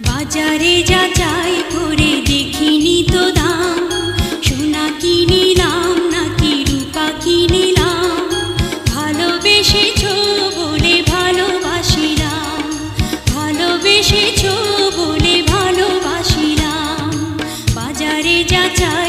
বাজারে যাচাই করে দেখিনি তো দাম, সোনা কিনিলাম নাকি রূপা কিনিলাম, ভালোবেসেছ বলে ভালোবাসিলাম, ভালোবেসেছ বলে ভালোবাসিলাম। বাজারে যাচাই